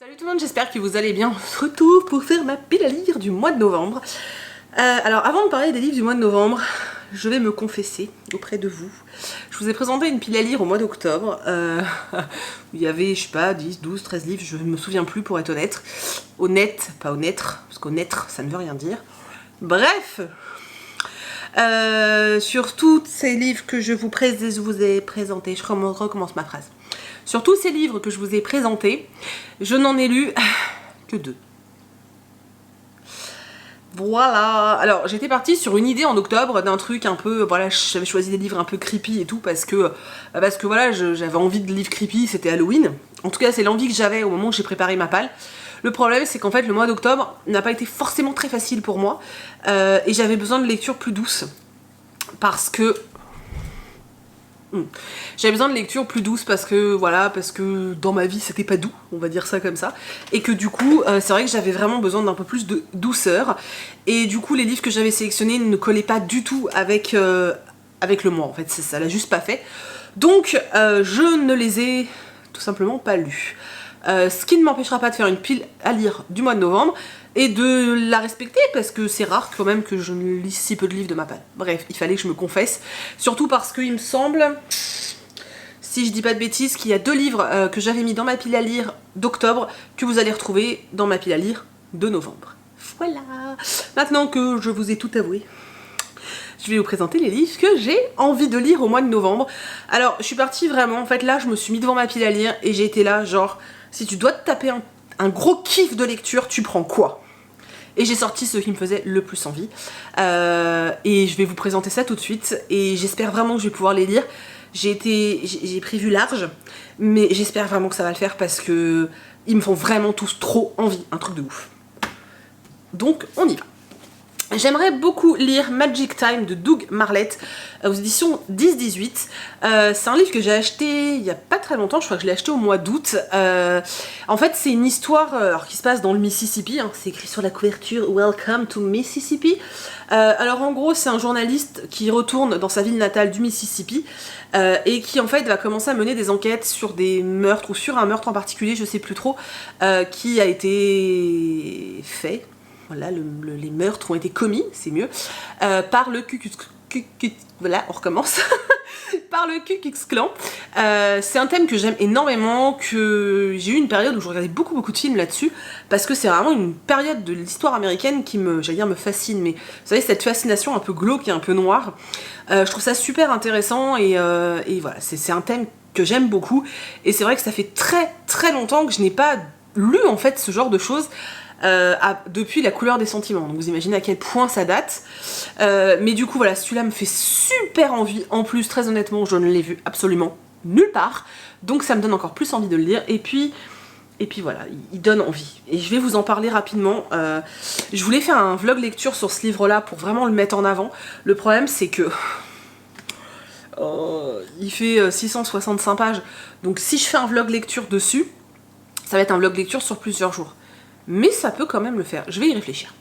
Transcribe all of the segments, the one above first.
Salut tout le monde, j'espère que vous allez bien. On se retrouve pour faire ma pile à lire du mois de novembre. Alors avant de parler des livres du mois de novembre, je vais me confesser auprès de vous. Je vous ai présenté une pile à lire au mois d'octobre, où il y avait, je sais pas, 10, 12, 13 livres, je me souviens plus pour être honnête. Honnête, pas honnête, parce qu'honnête ça ne veut rien dire. Bref, sur tous ces livres que je vous ai présentés, je recommence ma phrase. Sur tous ces livres que je vous ai présentés, je n'en ai lu que 2. Voilà. Alors j'étais partie sur une idée en octobre d'un truc un peu, voilà, j'avais choisi des livres un peu creepy et tout parce que voilà, j'avais envie de livres creepy, c'était Halloween. En tout cas c'est l'envie que j'avais au moment où j'ai préparé ma palle. Le problème c'est qu'en fait le mois d'octobre n'a pas été forcément très facile pour moi et j'avais besoin de lectures plus douces parce que j'avais besoin de lecture plus douce parce que voilà, parce que dans ma vie c'était pas doux, on va dire ça comme ça, et que du coup c'est vrai que j'avais vraiment besoin d'un peu plus de douceur, et du coup les livres que j'avais sélectionnés ne collaient pas du tout avec, avec le mois en fait, ça l'a juste pas fait, donc je ne les ai tout simplement pas lus. Ce qui ne m'empêchera pas de faire une pile à lire du mois de novembre et de la respecter parce que c'est rare quand même que je ne lise si peu de livres de ma palle. Bref, il fallait que je me confesse, surtout parce qu'il me semble, si je dis pas de bêtises, qu'il y a 2 livres que j'avais mis dans ma pile à lire d'octobre que vous allez retrouver dans ma pile à lire de novembre. Voilà. Maintenant que je vous ai tout avoué, je vais vous présenter les livres que j'ai envie de lire au mois de novembre. Alors, je suis partie vraiment, en fait là, je me suis mis devant ma pile à lire et j'ai été là, genre, si tu dois te taper un gros kiff de lecture, tu prends quoi? Et j'ai sorti ce qui me faisait le plus envie. Et je vais vous présenter ça tout de suite. Et j'espère vraiment que je vais pouvoir les lire. J'ai prévu large, mais j'espère vraiment que ça va le faire parce que ils me font vraiment tous trop envie. Un truc de ouf. Donc, on y va. J'aimerais beaucoup lire Magic Time de Doug Marlett aux éditions 10-18. C'est un livre que j'ai acheté il y a pas très longtemps, je crois que je l'ai acheté au mois d'août. En fait c'est une histoire alors, qui se passe dans le Mississippi, hein, c'est écrit sur la couverture Welcome to Mississippi. Alors en gros c'est un journaliste qui retourne dans sa ville natale du Mississippi et qui en fait va commencer à mener des enquêtes sur des meurtres ou sur un meurtre en particulier, je sais plus trop, qui a été fait. Voilà, les meurtres ont été commis, c'est mieux, par le voilà, on recommence. Par le Ku Klux Klan. C'est un thème que j'aime énormément, que j'ai eu une période où je regardais beaucoup de films là-dessus, parce que c'est vraiment une période de l'histoire américaine qui me fascine, mais vous savez, cette fascination un peu glauque et un peu noire, je trouve ça super intéressant, et voilà, c'est un thème que j'aime beaucoup, et c'est vrai que ça fait très longtemps que je n'ai pas lu en fait ce genre de choses, depuis La couleur des sentiments, donc vous imaginez à quel point ça date, mais du coup voilà, celui-là me fait super envie, en plus très honnêtement je ne l'ai vu absolument nulle part, donc ça me donne encore plus envie de le lire, et puis voilà, il donne envie, et je vais vous en parler rapidement. Je voulais faire un vlog lecture sur ce livre-là pour vraiment le mettre en avant, le problème c'est que il fait 665 pages, donc si je fais un vlog lecture dessus, ça va être un vlog lecture sur plusieurs jours. Mais ça peut quand même le faire, je vais y réfléchir.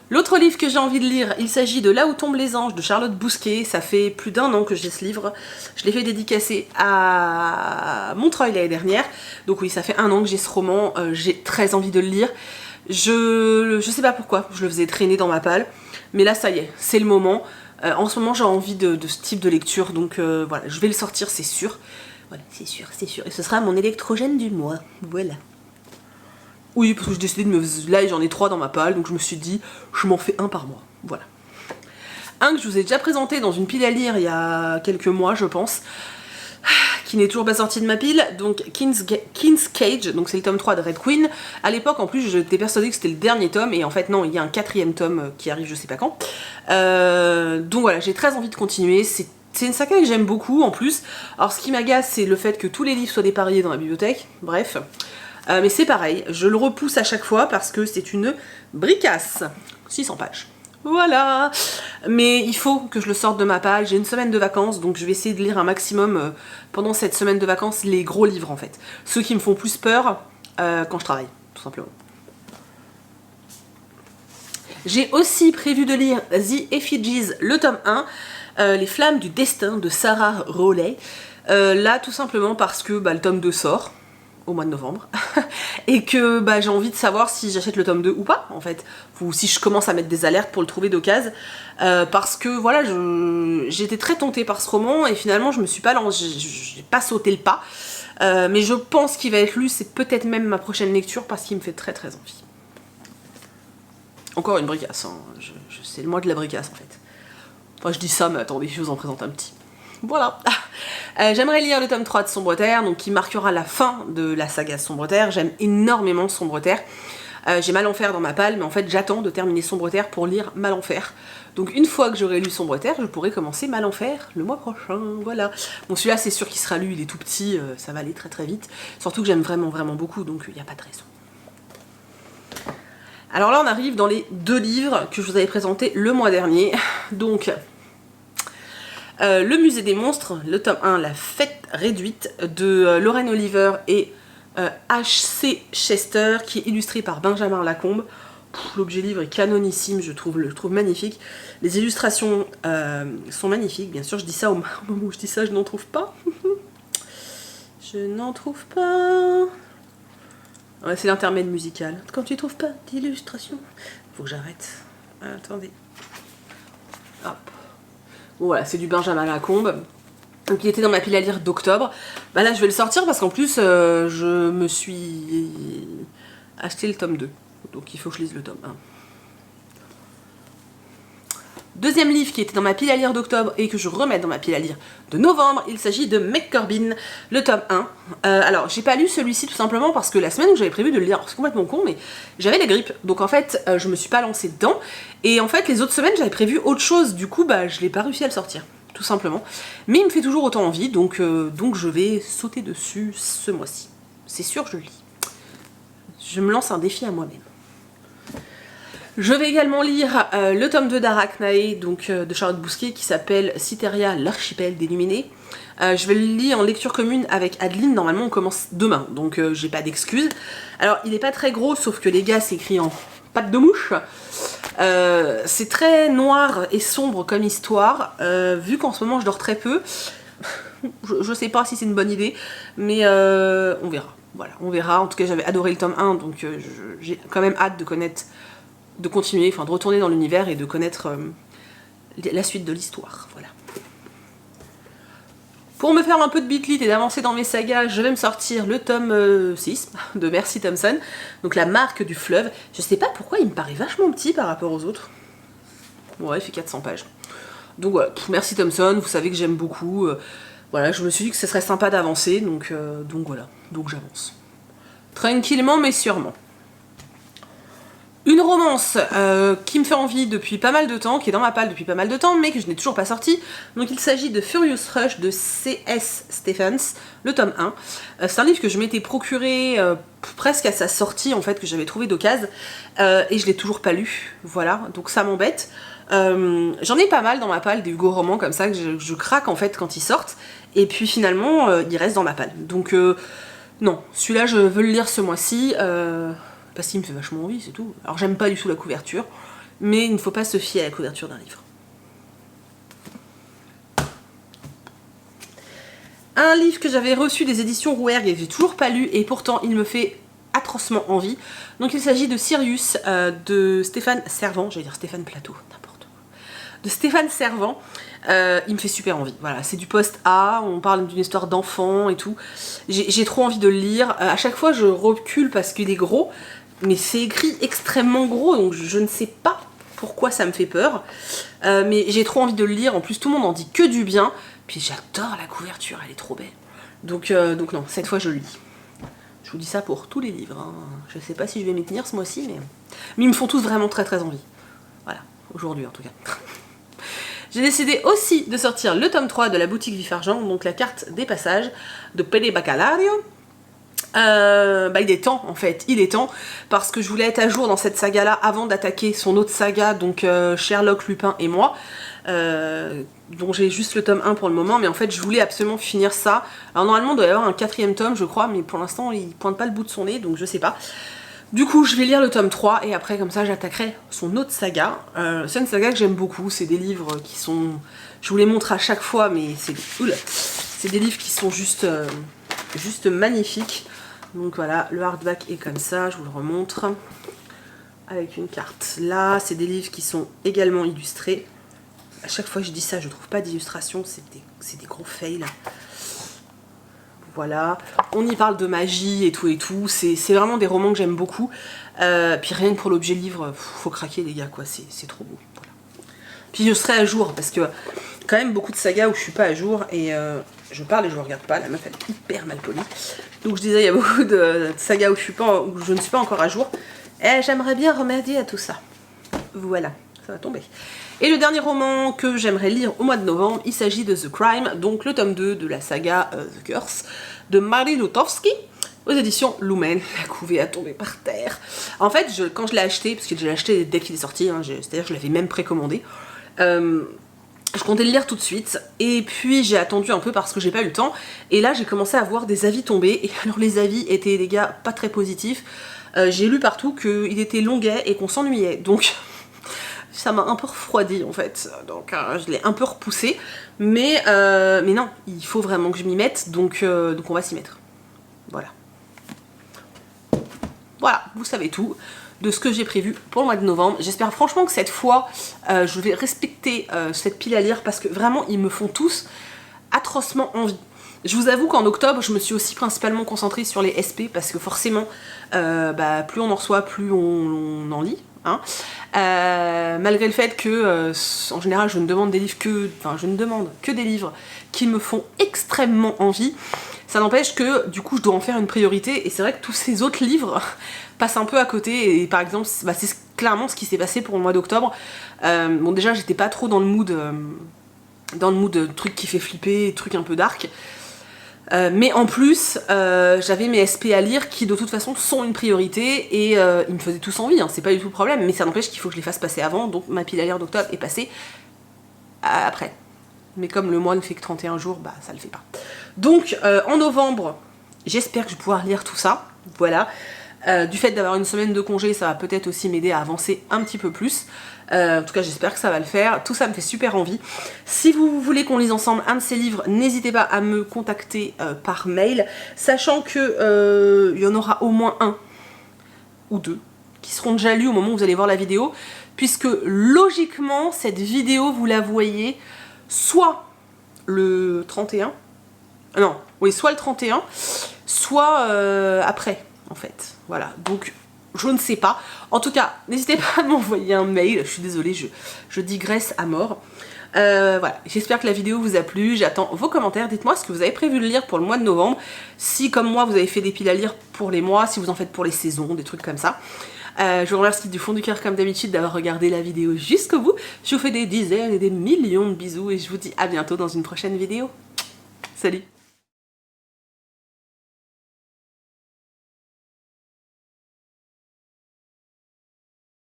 L'autre livre que j'ai envie de lire, il s'agit de Là où tombent les anges de Charlotte Bousquet. Ça fait plus d'1 an que j'ai ce livre. Je l'ai fait dédicacer à Montreuil l'année dernière. Donc oui, ça fait 1 an que j'ai ce roman. J'ai très envie de le lire. Je sais pas pourquoi, je le faisais traîner dans ma palle. Mais là, ça y est, c'est le moment. En ce moment, j'ai envie de ce type de lecture. Donc voilà, je vais le sortir, c'est sûr. Voilà, c'est sûr. Et ce sera mon électrogène du mois. Voilà. Oui, parce que j'ai décidé de me... Là, j'en ai 3 dans ma palle, donc je me suis dit, je m'en fais 1 par mois. Voilà. Un que je vous ai déjà présenté dans une pile à lire il y a quelques mois, je pense, qui n'est toujours pas sorti de ma pile, donc King's Cage, donc c'est le tome 3 de Red Queen. À l'époque, en plus, j'étais persuadée que c'était le dernier tome, et en fait, non, il y a un 4e tome qui arrive je sais pas quand. Donc voilà, j'ai très envie de continuer, c'est une saga que j'aime beaucoup en plus. Alors ce qui m'agace, c'est le fait que tous les livres soient dépareillés dans la bibliothèque, bref. Mais c'est pareil, je le repousse à chaque fois parce que c'est une bricasse. 600 pages. Voilà. Mais il faut que je le sorte de ma palle, j'ai une semaine de vacances, donc je vais essayer de lire un maximum pendant cette semaine de vacances, les gros livres en fait. Ceux qui me font plus peur quand je travaille, tout simplement. J'ai aussi prévu de lire The Effigies, le tome 1, Les flammes du destin de Sarah Rowley. Là, tout simplement parce que le tome 2 sort. au mois de novembre et que bah, j'ai envie de savoir si j'achète le tome 2 ou pas en fait, ou si je commence à mettre des alertes pour le trouver d'occasion, parce que voilà, j'étais très tentée par ce roman et finalement je me suis pas lancée, j'ai pas sauté le pas, mais je pense qu'il va être lu, c'est peut-être même ma prochaine lecture parce qu'il me fait très très envie. Encore une bricasse, hein. C'est le mois de la bricasse en fait. Enfin je dis ça mais attendez, je vous en présente un petit. Voilà. J'aimerais lire le tome 3 de Sombre Terre, donc qui marquera la fin de la saga Sombre Terre. J'aime énormément Sombre Terre. J'ai Malenfer dans ma palle, mais en fait j'attends de terminer Sombre Terre pour lire Malenfer. Donc une fois que j'aurai lu Sombre Terre, je pourrai commencer Malenfer le mois prochain, voilà. Bon celui-là c'est sûr qu'il sera lu, il est tout petit, ça va aller très très vite. Surtout que j'aime vraiment vraiment beaucoup, donc il n'y a pas de raison. Alors là on arrive dans les 2 livres que je vous avais présentés le mois dernier, donc... le musée des monstres, le tome 1, la fête réduite de Lorraine Oliver et H.C. Chester, qui est illustré par Benjamin Lacombe. L'objet livre est canonissime, je le trouve magnifique. Les illustrations sont magnifiques, bien sûr, je dis ça au moment où je dis ça, je n'en trouve pas. Je n'en trouve pas. Ouais, c'est l'intermède musical. Quand tu trouves pas d'illustration, faut que j'arrête. Attendez. Hop. Bon, voilà, c'est du Benjamin Lacombe. Donc il était dans ma pile à lire d'octobre. Bah là je vais le sortir parce qu'en plus je me suis acheté le tome 2. Donc il faut que je lise le tome 1. Deuxième livre qui était dans ma pile à lire d'octobre et que je remets dans ma pile à lire de novembre, il s'agit de McCorbin, le tome 1. Alors j'ai pas lu celui-ci tout simplement parce que la semaine où j'avais prévu de le lire, c'est complètement con, mais j'avais la grippe, donc en fait je me suis pas lancée dedans, et en fait les autres semaines j'avais prévu autre chose, du coup bah je l'ai pas réussi à le sortir, tout simplement. Mais il me fait toujours autant envie, donc je vais sauter dessus ce mois-ci. C'est sûr, je le lis. Je me lance un défi à moi-même. Je vais également lire le tome 2 d'Arachnae, donc de Charlotte Bousquet, qui s'appelle Cytheria, l'archipel d'Illuminé. Je vais le lire en lecture commune avec Adeline, normalement on commence demain, donc j'ai pas d'excuses. Alors il est pas très gros, sauf que les gars c'est écrit en patte de mouche. C'est très noir et sombre comme histoire, vu qu'en ce moment je dors très peu. Je sais pas si c'est une bonne idée, mais on verra. Voilà, on verra. En tout cas j'avais adoré le tome 1, donc j'ai quand même hâte de continuer, enfin de retourner dans l'univers et de connaître la suite de l'histoire, voilà. Pour me faire un peu de bitlit et d'avancer dans mes sagas, je vais me sortir le tome 6 de Mercy Thompson, donc la marque du fleuve. Je sais pas pourquoi il me paraît vachement petit par rapport aux autres. Ouais, il fait 400 pages. Donc voilà, Mercy Thompson, vous savez que j'aime beaucoup. Voilà, je me suis dit que ce serait sympa d'avancer, donc voilà, donc j'avance. Tranquillement mais sûrement. Une romance qui me fait envie depuis pas mal de temps, qui est dans ma palle depuis pas mal de temps, mais que je n'ai toujours pas sorti. Donc il s'agit de Furious Rush de C.S. Stephens, le tome 1. C'est un livre que je m'étais procuré presque à sa sortie, en fait, que j'avais trouvé d'occasion, et je l'ai toujours pas lu, voilà, donc ça m'embête. J'en ai pas mal dans ma palle, des Hugo romans comme ça, que je craque en fait quand ils sortent, et puis finalement, ils restent dans ma palle. Donc non, celui-là je veux le lire ce mois-ci, parce qu'il me fait vachement envie, c'est tout. Alors j'aime pas du tout la couverture, mais il ne faut pas se fier à la couverture d'un livre. Un livre que j'avais reçu des éditions Rouergue et que j'ai toujours pas lu, et pourtant il me fait atrocement envie. Donc il s'agit de Sirius, de Stéphane Servant, j'allais dire Stéphane Plateau, n'importe quoi. De Stéphane Servant, il me fait super envie. Voilà, c'est du post-A, on parle d'une histoire d'enfant et tout. J'ai trop envie de le lire. À chaque fois je recule parce qu'il est gros, mais c'est écrit extrêmement gros, donc je ne sais pas pourquoi ça me fait peur. Mais j'ai trop envie de le lire, en plus tout le monde en dit que du bien. Puis j'adore la couverture, elle est trop belle. Donc non, cette fois je le lis. Je vous dis ça pour tous les livres, hein. Je sais pas si je vais m'y tenir ce mois-ci, mais ils me font tous vraiment très très envie. Voilà, aujourd'hui en tout cas. J'ai décidé aussi de sortir le tome 3 de la boutique Vif Argent, donc la carte des passages de Pere Bacalario. Il est temps en fait, il est temps, parce que je voulais être à jour dans cette saga là avant d'attaquer son autre saga, donc Sherlock, Lupin et moi, dont j'ai juste le tome 1 pour le moment, mais en fait je voulais absolument finir ça. Alors normalement il doit y avoir un 4e tome je crois, mais pour l'instant il pointe pas le bout de son nez, donc je sais pas. Du coup je vais lire le tome 3 et après comme ça j'attaquerai son autre saga. C'est une saga que j'aime beaucoup, c'est des livres qui sont... Je vous les montre à chaque fois, mais c'est des livres qui sont juste magnifiques. Donc voilà, le hardback est comme ça, je vous le remontre. Avec une carte là, c'est des livres qui sont également illustrés. À chaque fois que je dis ça, je trouve pas d'illustration, c'est des gros fails. Voilà, on y parle de magie et tout, c'est vraiment des romans que j'aime beaucoup. Puis rien que pour l'objet livre, faut craquer les gars, quoi, c'est trop beau. Voilà. Puis je serai à jour, parce que quand même beaucoup de sagas où je suis pas à jour, et je parle et je ne regarde pas, la meuf elle est hyper mal polie. Donc je disais, il y a beaucoup de sagas où je ne suis pas encore à jour, et j'aimerais bien remédier à tout ça. Voilà, ça va tomber. Et le dernier roman que j'aimerais lire au mois de novembre, il s'agit de The Crime, donc le tome 2 de la saga The Curse, de Marie Lutowski, aux éditions Lumen. La couvée a tombé par terre. En fait, quand je l'ai acheté, parce que je l'ai acheté dès qu'il est sorti, hein, c'est-à-dire que je l'avais même précommandé, je comptais le lire tout de suite, et puis j'ai attendu un peu parce que j'ai pas eu le temps, et là j'ai commencé à voir des avis tomber, et alors les avis étaient, les gars, pas très positifs. J'ai lu partout qu'il était longuet et qu'on s'ennuyait, donc... ça m'a un peu refroidi en fait, donc je l'ai un peu repoussé, mais non, il faut vraiment que je m'y mette, donc on va s'y mettre. Voilà. Voilà, vous savez tout de ce que j'ai prévu pour le mois de novembre. J'espère franchement que cette fois, je vais respecter cette pile à lire, parce que vraiment, ils me font tous atrocement envie. Je vous avoue qu'en octobre, je me suis aussi principalement concentrée sur les SP, parce que forcément, plus on en reçoit, plus on en lit. Hein. Malgré le fait que, en général, je ne demande que des livres qui me font extrêmement envie, ça n'empêche que, du coup, je dois en faire une priorité, et c'est vrai que tous ces autres livres passent un peu à côté, et par exemple, c'est clairement ce qui s'est passé pour le mois d'octobre. Bon, déjà, j'étais pas trop dans le mood truc qui fait flipper, truc un peu dark. Mais en plus, j'avais mes SP à lire qui de toute façon sont une priorité, et ils me faisaient tous envie, hein, c'est pas du tout le problème, mais ça n'empêche qu'il faut que je les fasse passer avant, donc ma pile à lire d'octobre est passée après. Mais comme le mois ne fait que 31 jours, bah ça le fait pas. Donc en novembre, j'espère que je vais pouvoir lire tout ça, voilà. Du fait d'avoir une semaine de congé, ça va peut-être aussi m'aider à avancer un petit peu plus. En tout cas, j'espère que ça va le faire. Tout ça me fait super envie. Si vous voulez qu'on lise ensemble un de ces livres, n'hésitez pas à me contacter par mail, sachant que il y en aura au moins un ou deux qui seront déjà lus au moment où vous allez voir la vidéo, puisque logiquement, cette vidéo, vous la voyez soit le 31, non, oui, soit le 31, soit après, en fait. Voilà, donc je ne sais pas. En tout cas, n'hésitez pas à m'envoyer un mail. Je suis désolée, je digresse à mort. Voilà, j'espère que la vidéo vous a plu. J'attends vos commentaires. Dites-moi ce que vous avez prévu de lire pour le mois de novembre. Si, comme moi, vous avez fait des piles à lire pour les mois, si vous en faites pour les saisons, des trucs comme ça. Je vous remercie du fond du cœur, comme d'habitude, d'avoir regardé la vidéo jusqu'au bout. Je vous fais des dizaines et des millions de bisous, et je vous dis à bientôt dans une prochaine vidéo. Salut!